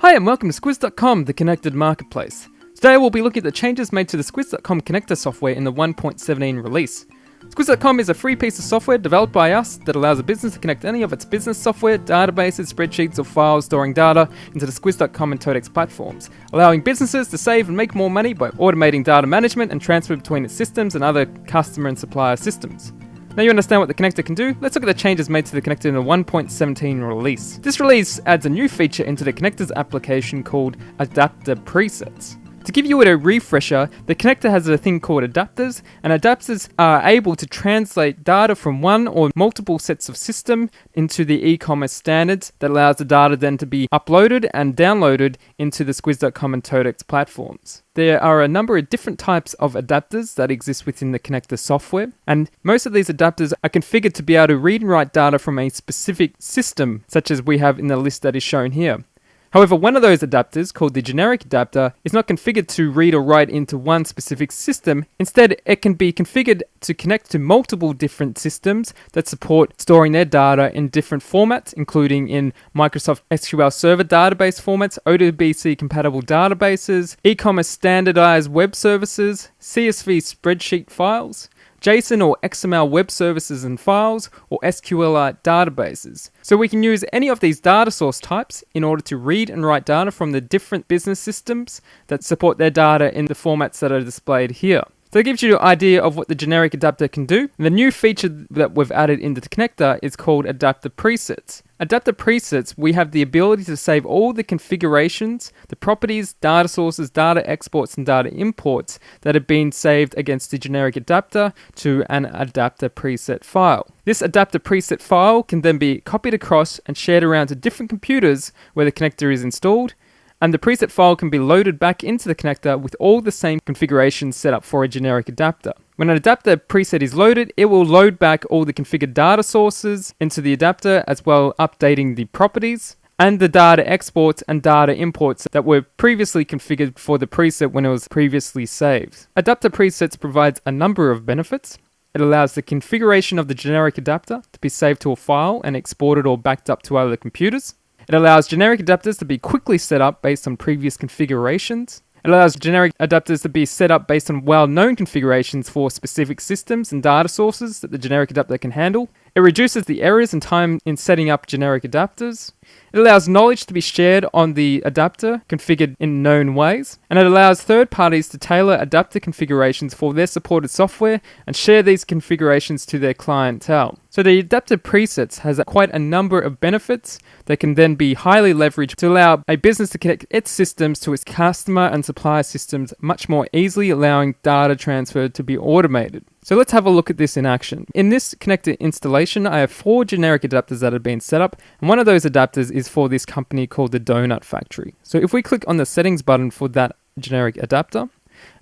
Hi and welcome to Squizz.com, the connected marketplace. Today we'll be looking at the changes made to the Squizz.com connector software in the 1.17 release. Squizz.com is a free piece of software developed by us that allows a business to connect any of its business software, databases, spreadsheets, or files storing data into the Squizz.com and Todex platforms, allowing businesses to save and make more money by automating data management and transfer between its systems and other customer and supplier systems. Now you understand what the connector can do, let's look at the changes made to the connector in the 1.17 release. This release adds a new feature into the connector's application called Adaptor Presets. To give you a refresher, the connector has a thing called adapters, and adapters are able to translate data from one or multiple sets of system into the e-commerce standards that allows the data then to be uploaded and downloaded into the Squizz.com and Todex platforms. There are a number of different types of adapters that exist within the connector software, and most of these adapters are configured to be able to read and write data from a specific system, such as we have in the list that is shown here. However, one of those adapters, called the generic adapter, is not configured to read or write into one specific system. Instead, it can be configured to connect to multiple different systems that support storing their data in different formats, including in Microsoft SQL Server database formats, ODBC compatible databases, e-commerce standardized web services, CSV spreadsheet files, JSON or XML web services and files, or SQLite databases. So we can use any of these data source types in order to read and write data from the different business systems that support their data in the formats that are displayed here. So it gives you an idea of what the generic adapter can do. And the new feature that we've added into the connector is called Adaptor Presets. Adaptor Presets, we have the ability to save all the configurations, the properties, data sources, data exports, and data imports that have been saved against the generic adapter to an adapter preset file. This adapter preset file can then be copied across and shared around to different computers where the connector is installed, and the preset file can be loaded back into the connector with all the same configurations set up for a generic adapter. When an adapter preset is loaded, it will load back all the configured data sources into the adapter, as well updating the properties and the data exports and data imports that were previously configured for the preset when it was previously saved. Adaptor Presets provides a number of benefits. It allows the configuration of the generic adapter to be saved to a file and exported or backed up to other computers. It allows generic adapters to be quickly set up based on previous configurations. It allows generic adapters to be set up based on well-known configurations for specific systems and data sources that the generic adapter can handle. It reduces the errors and time in setting up generic adapters. It allows knowledge to be shared on the adapter configured in known ways. And it allows third parties to tailor adapter configurations for their supported software and share these configurations to their clientele. So the adapter presets has quite a number of benefits that can then be highly leveraged to allow a business to connect its systems to its customer and supplier systems much more easily, allowing data transfer to be automated. So let's have a look at this in action. In this connector installation, I have 4 generic adapters that have been set up, and one of those adapters is for this company called the Donut Factory. So if we click on the settings button for that generic adapter,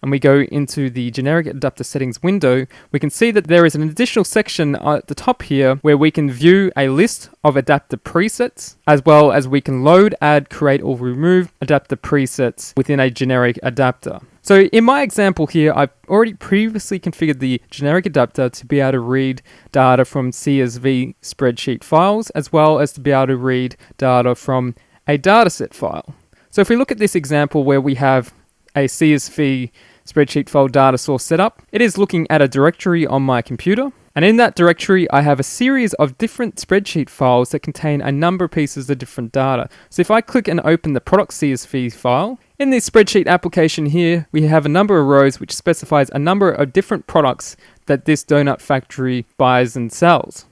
and we go into the generic adapter settings window, we can see that there is an additional section at the top here where we can view a list of adapter presets, as well as we can load, add, create, or remove adapter presets within a generic adapter. So in my example here, I've already previously configured the generic adapter to be able to read data from CSV spreadsheet files, as well as to be able to read data from a dataset file. So if we look at this example where we have a CSV spreadsheet file data source set up, it is looking at a directory on my computer. And in that directory, I have a series of different spreadsheet files that contain a number of pieces of different data. So if I click and open the product CSV file, in this spreadsheet application here, we have a number of rows which specifies a number of different products that this donut factory buys and sells.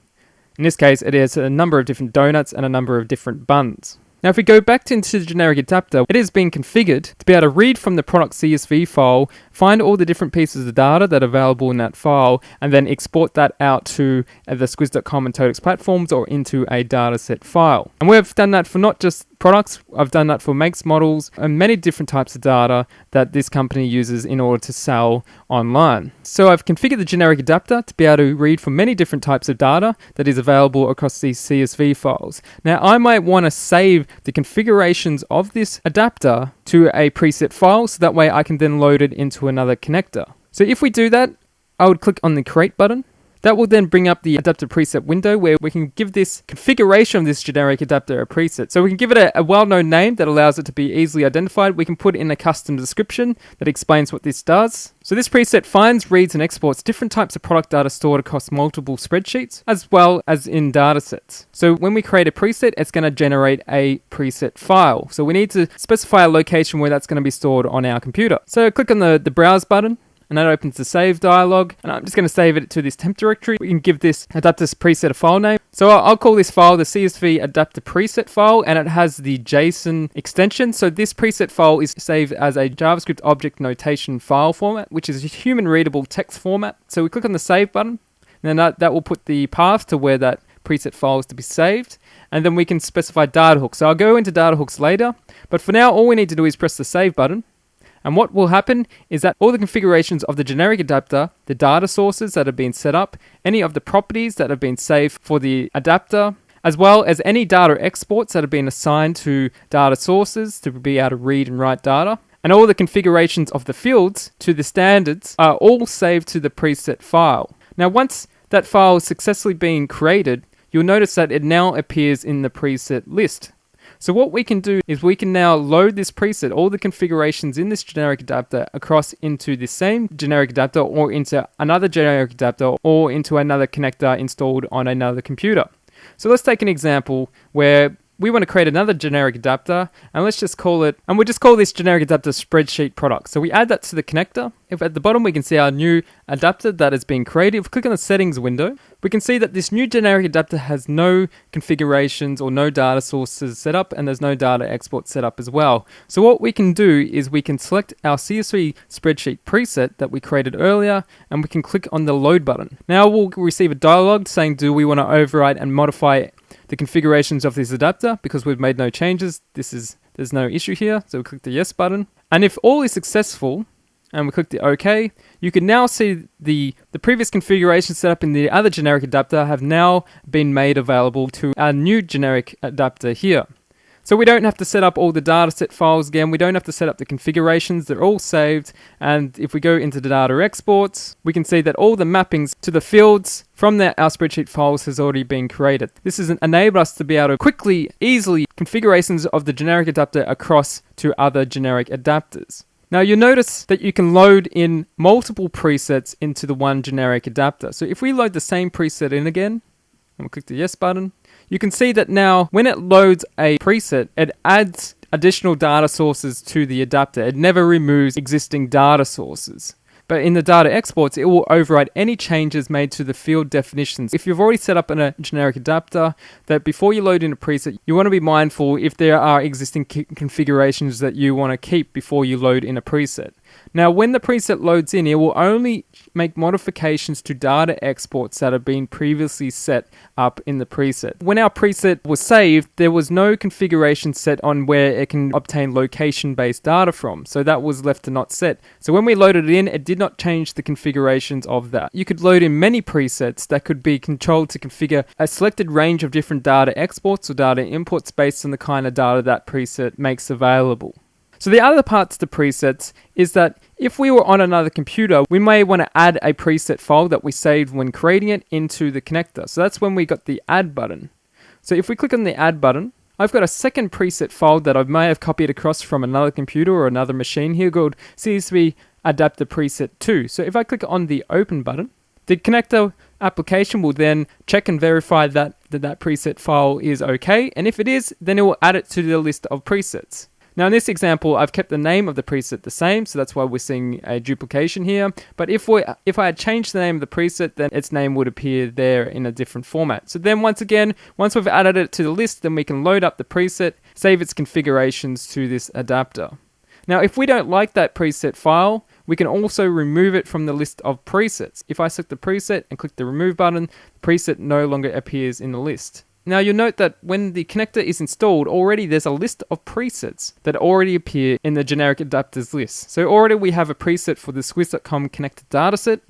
In this case, it is a number of different donuts and a number of different buns. Now if we go back into the generic adapter, it has been configured to be able to read from the product CSV file, find all the different pieces of data that are available in that file, and then export that out to the Squizz.com and Todex platforms or into a dataset file. And we've done that for not just products, I've done that for makes, models, and many different types of data that this company uses in order to sell online. So I've configured the generic adapter to be able to read from many different types of data that is available across these CSV files. Now I might want to save the configurations of this adapter to a preset file, so that way I can then load it into another connector. So if we do that, I would click on the create button. That will then bring up the adapter preset window where we can give this configuration of this generic adapter a preset. So we can give it a well-known name that allows it to be easily identified. We can put in a custom description that explains what this does. So this preset finds, reads, and exports different types of product data stored across multiple spreadsheets, as well as in datasets. So when we create a preset, it's going to generate a preset file. So we need to specify a location where that's going to be stored on our computer. So click on the Browse button, and that opens the save dialog, and I'm just going to save it to this temp directory. We can give this adapters preset a file name. So I'll call this file the CSV adapter preset file, and it has the JSON extension. So this preset file is saved as a JavaScript object notation file format, which is a human readable text format. So we click on the save button, and then that will put the path to where that preset file is to be saved, and then we can specify data hooks. So I'll go into data hooks later, but for now all we need to do is press the save button. And what will happen is that all the configurations of the generic adapter, the data sources that have been set up, any of the properties that have been saved for the adapter, as well as any data exports that have been assigned to data sources to be able to read and write data, and all the configurations of the fields to the standards are all saved to the preset file. Now once that file is successfully being created, you'll notice that it now appears in the preset list. So what we can do is we can now load this preset, all the configurations in this generic adapter, across into the same generic adapter or into another generic adapter or into another connector installed on another computer. So let's take an example where we want to create another generic adapter, and let's just call it, and we'll just call this generic adapter spreadsheet product. So we add that to the connector. If at the bottom we can see our new adapter that has been created, if we click on the settings window, we can see that this new generic adapter has no configurations or no data sources set up, and there's no data export set up as well. So what we can do is we can select our CSV spreadsheet preset that we created earlier, and we can click on the load button. Now we'll receive a dialog saying, do we want to overwrite and modify the configurations of this adapter? Because we've made no changes, there's no issue here. So we click the yes button, and if all is successful and we click the OK, you can now see the previous configuration set up in the other generic adapter have now been made available to our new generic adapter here. So we don't have to set up all the dataset files again. We don't have to set up the configurations. They're all saved. And if we go into the data exports, we can see that all the mappings to the fields from our spreadsheet files has already been created. This has enabled us to be able to quickly, easily configurations of the generic adapter across to other generic adapters. Now you'll notice that you can load in multiple presets into the one generic adapter. So if we load the same preset in again, and we'll click the yes button, you can see that now when it loads a preset, it adds additional data sources to the adapter. It never removes existing data sources. But in the data exports, it will override any changes made to the field definitions. If you've already set up in a generic adapter, that before you load in a preset, you want to be mindful if there are existing configurations that you want to keep before you load in a preset. Now, when the preset loads in, it will only make modifications to data exports that have been previously set up in the preset. When our preset was saved, there was no configuration set on where it can obtain location-based data from, so that was left to not set. So when we loaded it in, it did not change the configurations of that. You could load in many presets that could be controlled to configure a selected range of different data exports or data imports based on the kind of data that preset makes available. So the other part to the presets is that if we were on another computer, we may want to add a preset file that we saved when creating it into the connector. So that's when we got the add button. So if we click on the add button, I've got a second preset file that I may have copied across from another computer or another machine here called CSV Adaptor Preset 2. So if I click on the open button, the connector application will then check and verify that preset file is okay. And if it is, then it will add it to the list of presets. Now in this example, I've kept the name of the preset the same, so that's why we're seeing a duplication here. But if I had changed the name of the preset, then its name would appear there in a different format. So then once we've added it to the list, then we can load up the preset, save its configurations to this adapter. Now if we don't like that preset file, we can also remove it from the list of presets. If I select the preset and click the remove button, the preset no longer appears in the list. Now you'll note that when the connector is installed, already there's a list of presets that already appear in the generic adapters list. So already we have a preset for the Squizz.com connector dataset,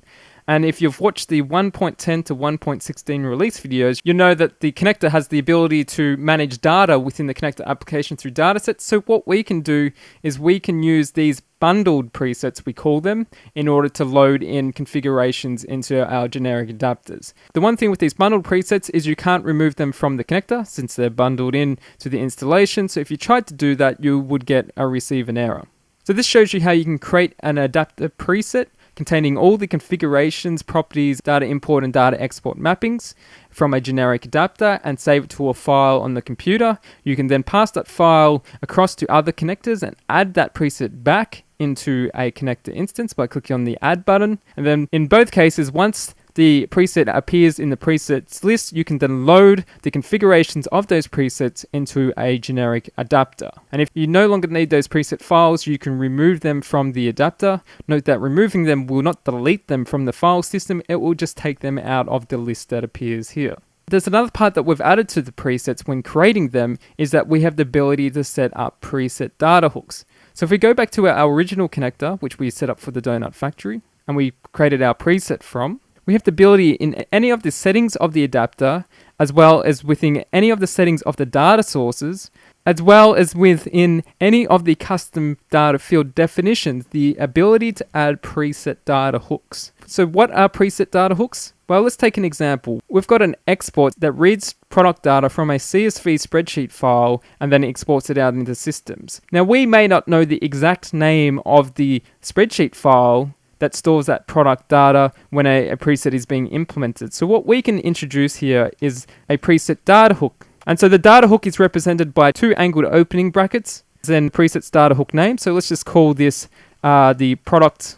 And if you've watched the 1.10 to 1.16 release videos, you know that the connector has the ability to manage data within the connector application through datasets. So what we can do is we can use these bundled presets, we call them, in order to load in configurations into our generic adapters. The one thing with these bundled presets is you can't remove them from the connector since they're bundled in to the installation. So if you tried to do that, you would get a receive an error. So this shows you how you can create an adapter preset containing all the configurations, properties, data import and data export mappings from a generic adapter and save it to a file on the computer. You can then pass that file across to other connectors and add that preset back into a connector instance by clicking on the add button. And then in both cases, once the preset appears in the presets list, you can then load the configurations of those presets into a generic adapter. And if you no longer need those preset files, you can remove them from the adapter. Note that removing them will not delete them from the file system, it will just take them out of the list that appears here. There's another part that we've added to the presets when creating them is that we have the ability to set up preset data hooks. So if we go back to our original connector, which we set up for the Donut Factory, and we created our preset from, we have the ability in any of the settings of the adapter, as well as within any of the settings of the data sources, as well as within any of the custom data field definitions, the ability to add preset data hooks. So what are preset data hooks? Well, let's take an example. We've got an export that reads product data from a CSV spreadsheet file and then exports it out into systems. Now, we may not know the exact name of the spreadsheet file that stores that product data when a preset is being implemented. So what we can introduce here is a preset data hook. And so the data hook is represented by two angled opening brackets, then preset's data hook name. So let's just call this the product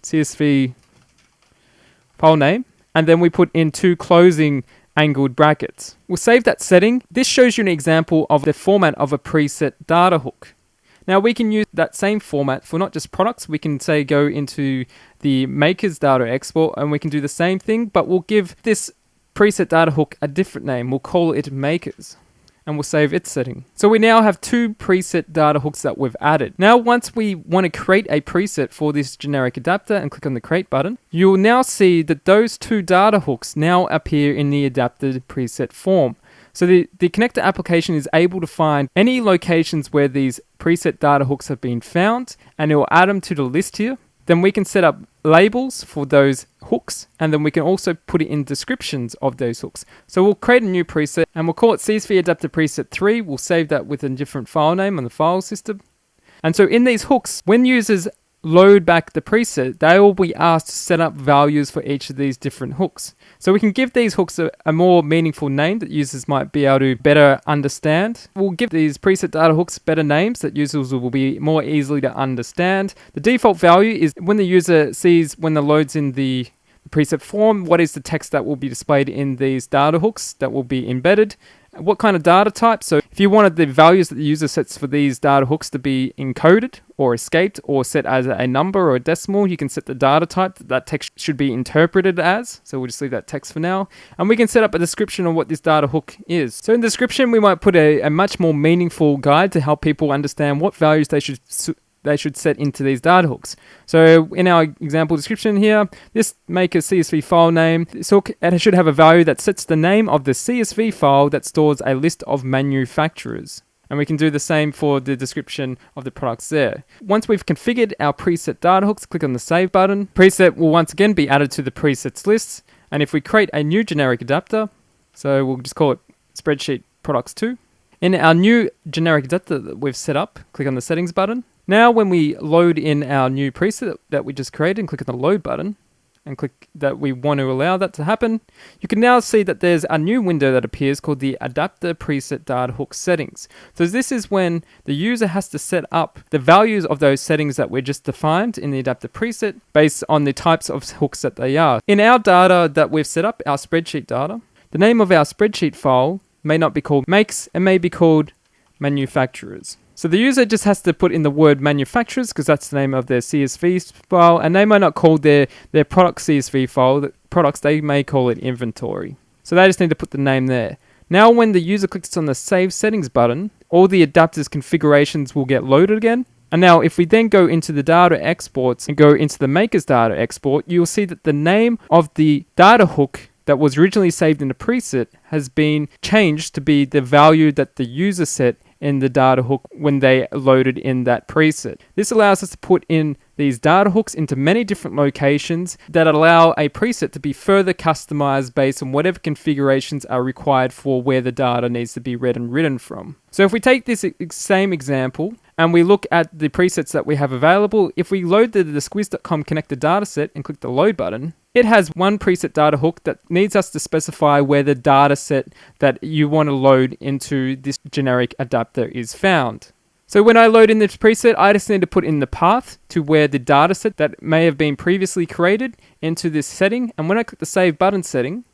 CSV file name. And then we put in two closing angled brackets. We'll save that setting. This shows you an example of the format of a preset data hook. Now we can use that same format for not just products. We can say go into the maker's data export and we can do the same thing, but we'll give this preset data hook a different name. We'll call it makers and we'll save its setting. So we now have two preset data hooks that we've added. Now once we want to create a preset for this generic adapter and click on the create button, you'll now see that those two data hooks now appear in the adapter preset form. So the connector application is able to find any locations where these preset data hooks have been found and it will add them to the list here. Then we can set up labels for those hooks and then we can also put it in descriptions of those hooks. So we'll create a new preset and we'll call it CSV Adapter Preset 3. We'll save that with a different file name on the file system. And so in these hooks, when users load back the preset, they will be asked to set up values for each of these different hooks. So we can give these hooks a more meaningful name that users might be able to better understand. We'll give these preset data hooks better names that users will be more easily to understand. The default value is when the user sees when the loads in the preset form, what is the text that will be displayed in these data hooks that will be embedded. What kind of data type? So if you wanted the values that the user sets for these data hooks to be encoded or escaped or set as a number or a decimal, you can set the data type that text should be interpreted as. So we'll just leave that text for now. And we can set up a description of what this data hook is. So in the description, we might put a much more meaningful guide to help people understand what values they should set into these data hooks. So in our example description here, this maker CSV file name, this hook it should have a value that sets the name of the CSV file that stores a list of manufacturers. And we can do the same for the description of the products there. Once we've configured our preset data hooks, click on the save button. Preset will once again be added to the presets list. And if we create a new generic adapter, so we'll just call it spreadsheet products 2. In our new generic adapter that we've set up, click on the settings button. Now when we load in our new preset that we just created and click on the load button and click that we want to allow that to happen, you can now see that there's a new window that appears called the Adapter Preset Data Hook Settings. So this is when the user has to set up the values of those settings that we just defined in the adapter preset based on the types of hooks that they are. In our data that we've set up, our spreadsheet data, the name of our spreadsheet file may not be called makes, it may be called manufacturers. So the user just has to put in the word manufacturers because that's the name of their CSV file, and they might not call their product CSV file, the products, they may call it inventory. So they just need to put the name there. Now when the user clicks on the Save Settings button, all the adapters configurations will get loaded again, And now if we then go into the data exports and go into the maker's data export, you'll see that the name of the data hook that was originally saved in the preset has been changed to be the value that the user set in the data hook when they loaded in that preset. This allows us to put in these data hooks into many different locations that allow a preset to be further customized based on whatever configurations are required for where the data needs to be read and written from. So if we take this same example and we look at the presets that we have available, if we load the Squizz.com connector dataset and click the load button, it has one preset data hook that needs us to specify where the data set that you want to load into this generic adapter is found. So when I load in this preset, I just need to put in the path to where the data set that may have been previously created into this setting. And when I click the save button setting,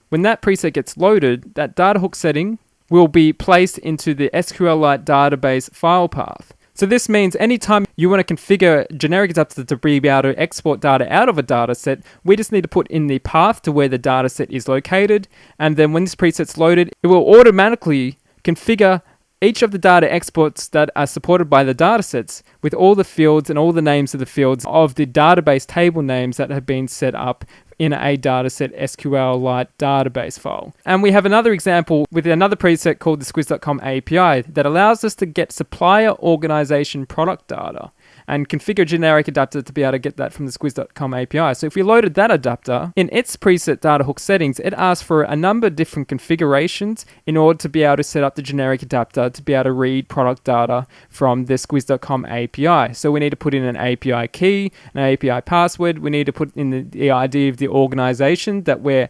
when that preset gets loaded, that data hook setting will be placed into the SQLite database file path. So this means anytime you want to configure generic adapters to be able to export data out of a dataset, we just need to put in the path to where the dataset is located. And then when this preset's loaded, it will automatically configure each of the data exports that are supported by the datasets with all the fields and all the names of the fields of the database table names that have been set up in a dataset SQLite database file. And we have another example with another preset called the Squizz.com API that allows us to get supplier organization product data and configure generic adapter to be able to get that from the Squizz.com API. So if we loaded that adapter, in its preset data hook settings, it asks for a number of different configurations in order to be able to set up the generic adapter to be able to read product data from the Squizz.com API. So we need to put in an API key, an API password. We need to put in the ID of the organization that we're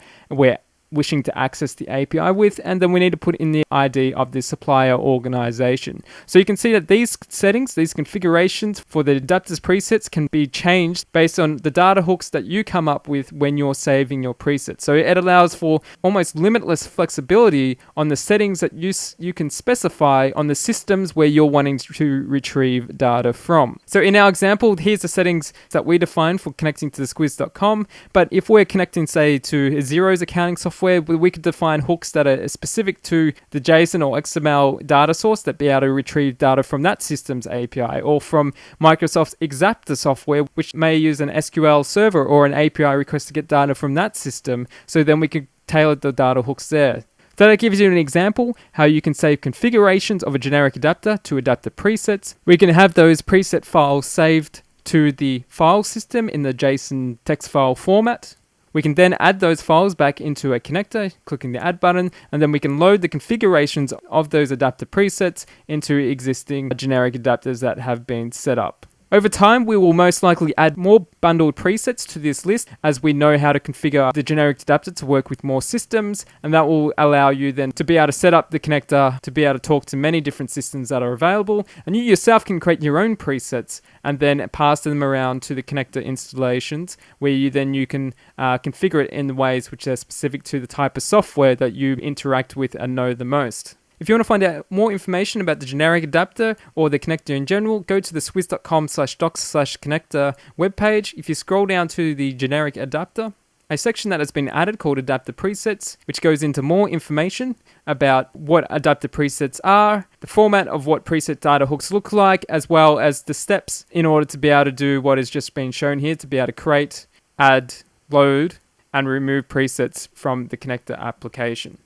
wishing to access the API with, and then we need to put in the ID of the supplier organization. So you can see that these settings, these configurations for the adapters presets can be changed based on the data hooks that you come up with when you're saving your presets. So it allows for almost limitless flexibility on the settings that you can specify on the systems where you're wanting to retrieve data from. So in our example, here's the settings that we define for connecting to the Squizz.com, but if we're connecting, say, to Xero's accounting software, we could define hooks that are specific to the JSON or XML data source that be able to retrieve data from that system's API, or from Microsoft's Adaptor software, which may use an SQL server or an API request to get data from that system. So then we could tailor the data hooks there. So that gives you an example how you can save configurations of a generic adapter to adapter presets. We can have those preset files saved to the file system in the JSON text file format. We can then add those files back into a connector, clicking the add button, and then we can load the configurations of those adapter presets into existing generic adapters that have been set up. Over time, we will most likely add more bundled presets to this list as we know how to configure the generic adapter to work with more systems, and that will allow you then to be able to set up the connector to be able to talk to many different systems that are available, and you yourself can create your own presets and then pass them around to the connector installations where you can configure it in the ways which are specific to the type of software that you interact with and know the most. If you want to find out more information about the generic adapter or the connector in general, go to the squizz.com/docs/connector webpage. If you scroll down to the generic adapter, a section that has been added called Adaptor Presets, which goes into more information about what adapter presets are, the format of what preset data hooks look like, as well as the steps in order to be able to do what has just been shown here, to be able to create, add, load, and remove presets from the connector application.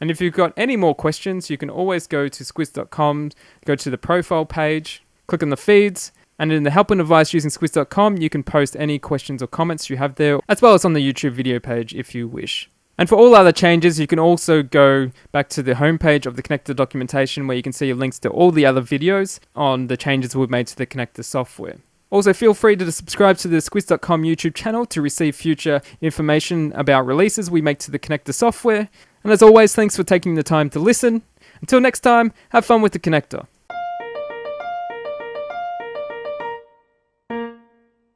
And if you've got any more questions, you can always go to squizz.com, go to the profile page, click on the feeds, and in the help and advice using squizz.com, you can post any questions or comments you have there, as well as on the YouTube video page if you wish. And for all other changes, you can also go back to the homepage of the connector documentation where you can see links to all the other videos on the changes we've made to the connector software. Also, feel free to subscribe to the Squizz.com YouTube channel to receive future information about releases we make to the connector software. And as always, thanks for taking the time to listen. Until next time, have fun with the connector.